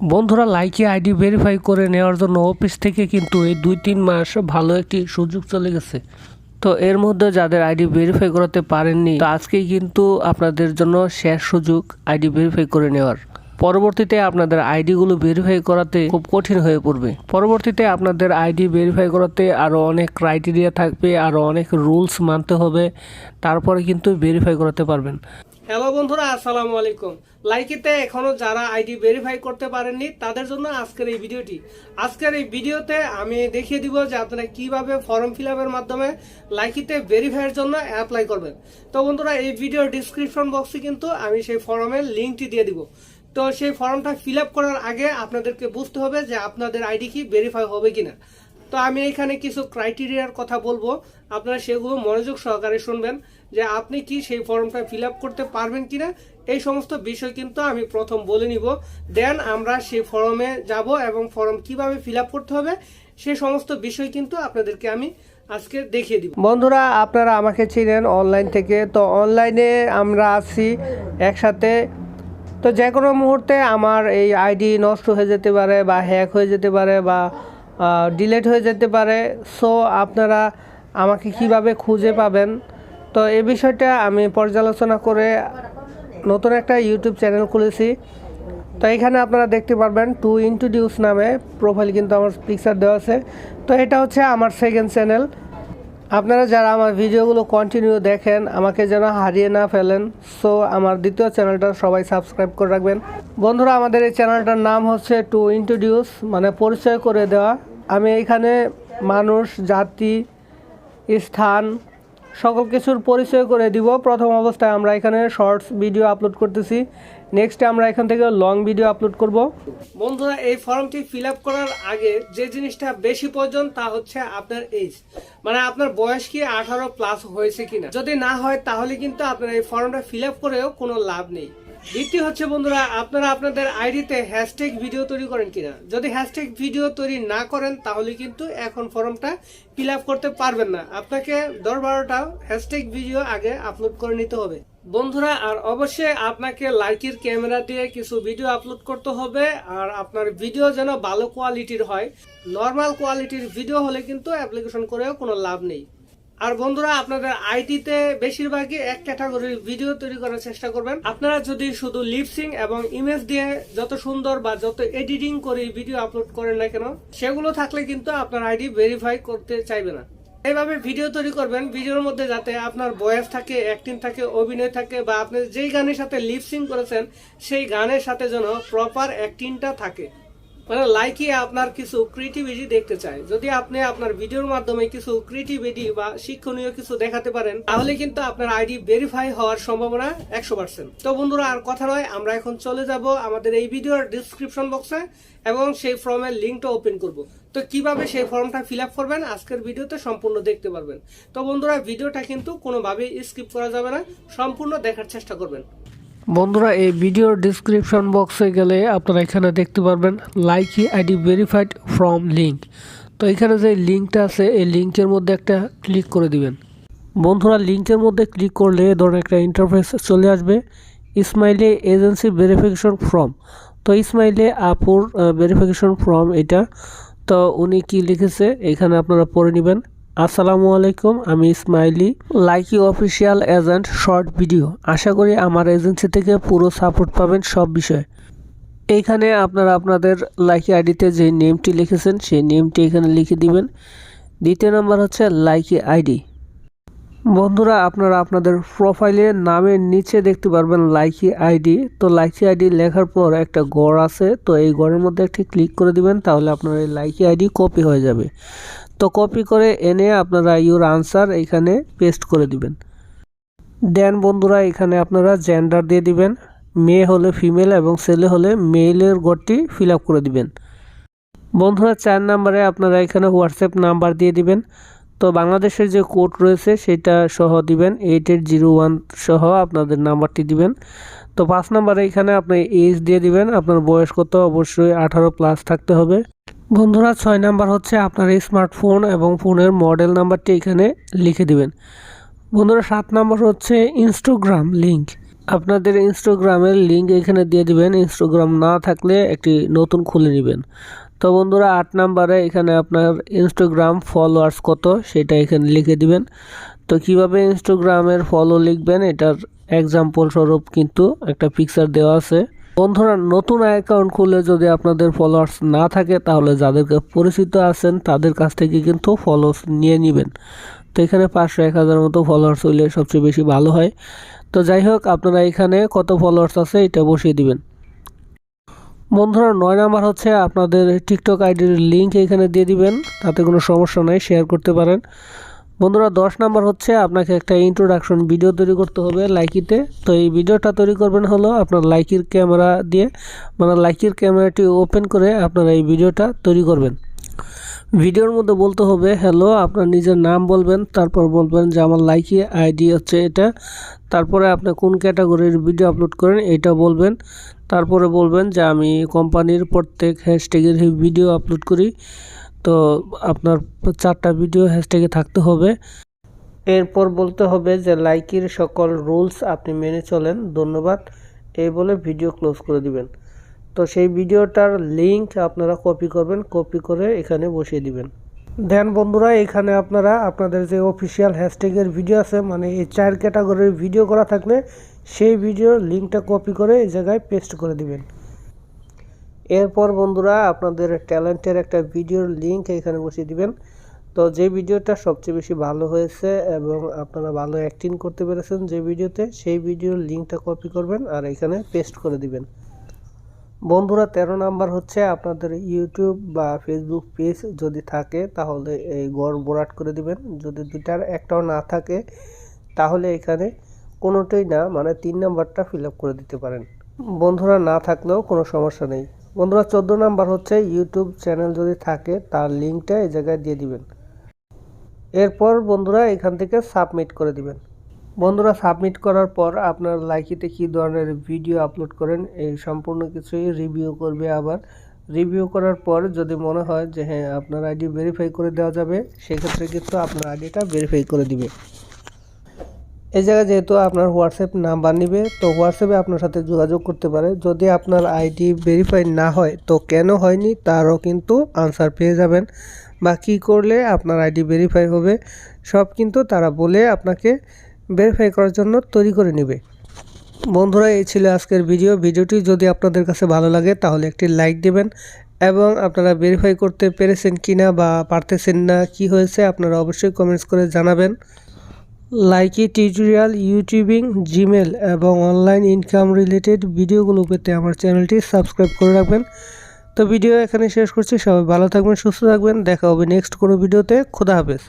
বন্ধুরা, Likee ID verify করে নেওয়ার জন্য অফিস থেকে কিন্তু এই 2-3 মাস ভালো একটি সুযোগ চলে গেছে। তো এর মধ্যে যাদের আইডি ভেরিফাই করাতে পারেননি, তো আজকেই কিন্তু আপনাদের জন্য শেষ সুযোগ আইডি ভেরিফাই করে নেওয়ার। পরবর্তীতে আপনাদের আইডিগুলো ভেরিফাই করাতে খুব কঠিন হয়ে পড়বে। পরবর্তীতে আপনাদের আইডি ভেরিফাই করাতে আরও অনেক ক্রাইটেরিয়া থাকবে, আরও অনেক রুলস মানতে হবে, তারপরে কিন্তু ভেরিফাই করাতে পারবেন। হ্যালো বন্ধুরা, আসসালামু আলাইকুম। লাইকিতে এখনো যারা আইডি ভেরিফাই করতে পারেননি তাদের জন্য আজকের এই ভিডিওটি। আজকের এই ভিডিওতে আমি দেখিয়ে দিব যে আপনারা কিভাবে ফর্ম ফিল আপের মাধ্যমে লাইকিতে ভেরিফাইয়ের জন্য অ্যাপ্লাই করবেন। তো বন্ধুরা, এই ভিডিওর ডিসক্রিপশন বক্সে কিন্তু আমি সেই ফর্মের লিঙ্কটি দিয়ে দিব। তো সেই ফর্মটা ফিল আপ করার আগে আপনাদেরকে বুঝতে হবে যে আপনাদের আইডি কি ভেরিফাই হবে কিনা। তো আমি এখানে কিছু ক্রাইটেরিয়ার কথা বলবো, আপনারা সেগুলো মনোযোগ সহকারে শুনবেন যে আপনি কি সেই ফর্মটা ফিল আপ করতে পারবেন কিনা। এই সমস্ত বিষয় কিন্তু আমি প্রথম বলে নিব, দেন আমরা সেই ফর্মে যাব এবং ফর্ম কিভাবে ফিল আপ করতে হবে সেই সমস্ত বিষয় কিন্তু আপনাদেরকে আমি আজকে দেখিয়ে দিব। বন্ধুরা, আপনারা আমাকে চিনেন অনলাইন থেকে, তো অনলাইনে আমরা আছি একসাথে। তো যে কোনো মুহূর্তে আমার এই আইডি নষ্ট হয়ে যেতে পারে বা হ্যাক হয়ে যেতে পারে বা ডিলেট হয়ে যেতে পারে। সো আপনারা আমাকে কিভাবে খুঁজে পাবেন, তো এই বিষয়টা আমি পর্যালোচনা করে নতুন একটা ইউটিউব চ্যানেল খুলেছি। তো এখানে আপনারা দেখতে পারবেন টু ইন্ট্রোডিউস নামে প্রোফাইল কিন্তু আমার পিকচার দেওয়া আছে। তো এটা হচ্ছে আমার সেকেন্ড চ্যানেল। আপনারা যারা আমার ভিডিওগুলো কন্টিনিউ দেখেন, আমাকে যেন হারিয়ে না ফেলেন, সো আমার দ্বিতীয় চ্যানেলটা সবাই সাবস্ক্রাইব করে রাখবেন। বন্ধুরা, আমাদের এই চ্যানেলটার নাম হচ্ছে টু ইন্ট্রোডিউস, মানে পরিচয় করে দেওয়া। আমি এখানে মানুষ, জাতি, স্থান সকল কিছুর পরিচয় করে দিব। প্রথম অবস্থায় আমরা এখানে শর্টস ভিডিও আপলোড করতেছি, নেক্সটে আমরা এখান থেকে লং ভিডিও আপলোড করব। বন্ধুরা, এই ফর্মটি ফিল আপ করার আগে যে জিনিসটা বেশি প্রয়োজন তা হচ্ছে আপনার এজ, মানে আপনার বয়স কি 18+ হয়েছে কিনা। যদি না হয় তাহলে কিন্তু আপনার এই ফর্মটা ফিল আপ করেও কোনো লাভ নেই। দ্বিতীয় হচ্ছে বন্ধুরা, আপনারা আপনাদের আইডিতে হ্যাশট্যাগ ভিডিও তৈরি করেন কিনা। যদি হ্যাশট্যাগ ভিডিও তৈরি না করেন তাহলে কিন্তু এখন ফর্মটা ফিল আপ করতে পারবেন না। আপনাকে 10-12টা হ্যাশট্যাগ ভিডিও আগে আপলোড করে নিতে হবে বন্ধুরা। আর অবশ্যই আপনাকে লাইকির ক্যামেরা দিয়ে কিছু ভিডিও আপলোড করতে হবে, আর আপনার ভিডিও যেন ভালো কোয়ালিটির হয়। নর্মাল কোয়ালিটির ভিডিও হলে কিন্তু অ্যাপ্লিকেশন করেও কোনো লাভ নেই। আর বন্ধুরা, আপনাদের আইডিতে বেশিরভাগই এক ক্যাটাগরির ভিডিও তৈরি করার চেষ্টা করবেন। আপনারা যদি শুধু লিপসিং এবং ইমেজ দিয়ে যত সুন্দর বা যত এডিটিং করে ভিডিও আপলোড করেন না কেন, সেগুলো থাকলে কিন্তু আপনার আইডি ভেরিফাই করতে চাইবে না। এইভাবে ভিডিও তৈরি করবেন, ভিডিওর মধ্যে যাতে আপনার ভয়েস থাকে, অ্যাক্টিং থাকে, অভিনয় থাকে, বা আপনি যেই গানের সাথে লিপসিং করেছেন সেই গানের সাথে যেন প্রপার অ্যাক্টিংটা থাকে। মানে লাইকি আপনার কিছু ক্রিয়েটিভিটি দেখতে চায়। যদি আপনি আপনার ভিডিওর মাধ্যমে কিছু ক্রিয়েটিভিটি বা শিক্ষণীয় কিছু দেখাতে পারেন তাহলে কিন্তু আপনার আইডি ভেরিফাই হওয়ার সম্ভাবনা 100%। তো বন্ধুরা, আর কথা নয়, আমরা এখন চলে যাব আমাদের এই ভিডিওর ডিসক্রিপশন বক্সে এবং সেই ফর্মের লিঙ্কটা ওপেন করব। তো কিভাবে সেই ফর্মটা ফিল আপ করবেন আজকের ভিডিওতে সম্পূর্ণ দেখতে পারবেন। তো বন্ধুরা, ভিডিওটা কিন্তু কোনোভাবেই স্কিপ করা যাবে না, সম্পূর্ণ দেখার চেষ্টা করবেন। বন্ধুরা, এই ভিডিওর ডিসক্রিপশন বক্সে গেলে আপনারা এখানে দেখতে পারবেন Likee ID verified from link. তো এখানে যে লিঙ্কটা আছে এই লিঙ্কের মধ্যে একটা ক্লিক করে দিবেন। বন্ধুরা, লিঙ্কের মধ্যে ক্লিক করলে ধরুন একটা ইন্টারফেস চলে আসবে, ইসমাইলে এজেন্সি ভেরিফিকেশন ফর্ম। তো ইসমাইলে আপুর ভেরিফিকেশন ফর্ম এটা। তো উনি কি লিখেছে এখানে আপনারা পড়ে নেবেন। আসসালামু আলাইকুম, আমি Ismaili, Likee official agent, short video. আশা করি আমার এজেন্সি থেকে পুরো সাপোর্ট পাবেন সব বিষয়ে। এইখানে আপনারা আপনাদের লাইকি আইডিতে যে নেমটি লিখেছেন সেই নেমটি এখানে লিখে দিবেন। দ্বিতীয় নাম্বার হচ্ছে লাইকি আইডি। বন্ধুরা, আপনারা আপনাদের প্রোফাইলের নামের নিচে দেখতে পারবেন লাইকি আইডি। তো লাইকি আইডি লেখার পর একটা ঘর আছে, তো এই ঘরের মধ্যে একটি ক্লিক করে দিবেন, তাহলে আপনার এই লাইকি আইডি কপি হয়ে যাবে। তো কপি করে এনে আপনারা ইউর আনসার এখানে পেস্ট করে দিবেন। দেন বন্ধুরা, এখানে আপনারা জেন্ডার দিয়ে দিবেন, মেয়ে হলে ফিমেল এবং ছেলে হলে মেইলের ঘরটি ফিল আপ করে দিবেন। বন্ধুরা, 4 নম্বরে আপনারা এখানে হোয়াটসঅ্যাপ নাম্বার দিয়ে দিবেন। তো বাংলাদেশের যে কোড রয়েছে সেটা সহ দিবেন, 8801 সহ আপনাদের নাম্বারটি দিবেন। তো 5 নম্বরে এখানে আপনি এজ দিয়ে দিবেন, আপনার বয়স কত, অবশ্যই 18+ থাকতে হবে। বন্ধুরা, 6 নাম্বার হচ্ছে আপনার স্মার্টফোন এবং ফোনের মডেল নাম্বারটি এখানে লিখে দিবেন। বন্ধুরা, 7 নাম্বার হচ্ছে ইনস্টাগ্রাম লিঙ্ক। আপনাদের ইনস্টাগ্রামের লিঙ্ক এখানে দিয়ে দিবেন। ইনস্টাগ্রাম না থাকলে একটি নতুন খুলে নেবেন। তো বন্ধুরা 8 নাম্বারে এখানে আপনার ইনস্টাগ্রাম ফলোয়ার্স কত সেটা এখানে লিখে দিবেন। তো কিভাবে ইনস্টাগ্রামের ফলো লিখবেন এটার এক্সাম্পল স্বরূপ কিন্তু একটা পিকচার দেওয়া আছে। বন্ধুরা নতুন অ্যাকাউন্ট খুলে যদি আপনাদের ফলোয়ার্স না থাকে তাহলে যাদেরকে পরিচিত আছেন তাদের কাছ থেকে কিন্তু ফলোয়ার্স নিয়ে নেবেন। তো এখানে 500-1000 মতো ফলোয়ার্স হইলে সবচেয়ে বেশি ভালো হয়। তো যাই হোক আপনারা এখানে কত ফলোয়ার্স আছে এটা বসিয়ে দিবেন। বন্ধুরা 9 নাম্বার হচ্ছে আপনাদের টিকটক আইডির লিঙ্ক এখানে দিয়ে দিবেন, তাতে কোনো সমস্যা নাই, শেয়ার করতে পারেন। বন্ধুরা 10 নাম্বার হচ্ছে আপনাকে একটা ইন্ট্রোডাকশন ভিডিও তৈরি করতে হবে লাইকিতে। তো এই ভিডিওটা তৈরি করবেন হলো আপনার লাইকির ক্যামেরা দিয়ে, মানে লাইকির ক্যামেরাটি ওপেন করে আপনারা এই ভিডিওটা তৈরি করবেন। ভিডিওর মধ্যে বলতে হবে হ্যালো, আপনার নিজের নাম বলবেন, তারপর বলবেন যে আমার লাইকি আইডি হচ্ছে এটা, তারপরে আপনি কোন ক্যাটাগরির ভিডিও আপলোড করেন এটা বলবেন, তারপরে বলবেন যে আমি কোম্পানির প্রত্যেক হ্যাশট্যাগের ভিডিও আপলোড করি। তো আপনার 4টা ভিডিও হ্যাশট্যাগে থাকতে হবে। এরপর বলতে হবে যে লাইকির সকল রুলস আপনি মেনে চলেন, ধন্যবাদ, এই বলে ভিডিও ক্লোজ করে দিবেন। তো সেই ভিডিওটার লিঙ্ক আপনারা কপি করবেন, কপি করে এখানে বসিয়ে দিবেন। দেন বন্ধুরা এখানে আপনারা আপনাদের যে অফিসিয়াল হ্যাশট্যাগের ভিডিও আছে, মানে এই 4 ক্যাটাগরির ভিডিও করা থাকলে সেই ভিডিওর লিঙ্কটা কপি করে এই জায়গায় পেস্ট করে দিবেন। এরপর বন্ধুরা আপনাদের ট্যালেন্টের একটা ভিডিওর লিঙ্ক এখানে বসিয়ে দিবেন। তো যে ভিডিওটা সবচেয়ে বেশি ভালো হয়েছে এবং আপনারা ভালো অ্যাক্টিং করতে পেরেছেন যে ভিডিওতে, সেই ভিডিওর লিঙ্কটা কপি করবেন আর এখানে পেস্ট করে দিবেন। বন্ধুরা 13 নাম্বার হচ্ছে আপনাদের ইউটিউব বা ফেসবুক পেজ যদি থাকে তাহলে এই গড় বরাট করে দিবেন। যদি দুটার একটাও না থাকে তাহলে এখানে কোনোটাই না, মানে 3 নাম্বারটা ফিল আপ করে দিতে পারেন। বন্ধুরা না থাকলেও কোনো সমস্যা নেই। বন্ধুরা 14 নাম্বার হচ্ছে ইউটিউব চ্যানেল যদি থাকে তার লিঙ্কটা এই জায়গায় দিয়ে দিবেন। এরপর বন্ধুরা এখান থেকে সাবমিট করে দিবেন। বন্ধুরা সাবমিট করার পর আপনার লাইকিতে কী ধরনের ভিডিও আপলোড করেন এই সম্পূর্ণ কিছুই রিভিউ করবে। আবার রিভিউ করার পর যদি মনে হয় যে হ্যাঁ আপনার আইডি ভেরিফাই করে দেওয়া যাবে, সেক্ষেত্রে কিন্তু আপনার আইডিটা ভেরিফাই করে দিবে। এই জায়গায় যেহেতু আপনার হোয়াটসঅ্যাপ নাম্বার নিবে, তো হোয়াটসঅ্যাপে আপনার সাথে যোগাযোগ করতে পারে। যদি আপনার আইডি ভেরিফাই না হয় তো কেন হয়নি তারও কিন্তু আনসার পেয়ে যাবেন, বা কী করলে আপনার আইডি ভেরিফাই হবে সব কিন্তু তারা বলে আপনাকে ভেরিফাই করার জন্য তৈরি করে নেবে। বন্ধুরা এই ছিল আজকের ভিডিওটি যদি আপনাদের কাছে ভালো লাগে তাহলে একটি লাইক দেবেন, এবং আপনারা ভেরিফাই করতে পেরেছেন কিনা বা পারতেছেন না কি হয়েছে আপনারা অবশ্যই কমেন্টস করে জানাবেন। লাইকি টিউটোরিয়াল, ইউটিউবিং, জিমেল এবং অনলাইন ইনকাম রিলেটেড ভিডিওগুলো পেতে আমার চ্যানেলটি সাবস্ক্রাইব করে রাখবেন। তো ভিডিও এখানে শেষ করছি, সবাই ভালো থাকবেন, সুস্থ থাকবেন, দেখা হবে নেক্সট কোনো ভিডিওতে। খোদা হাফেজ।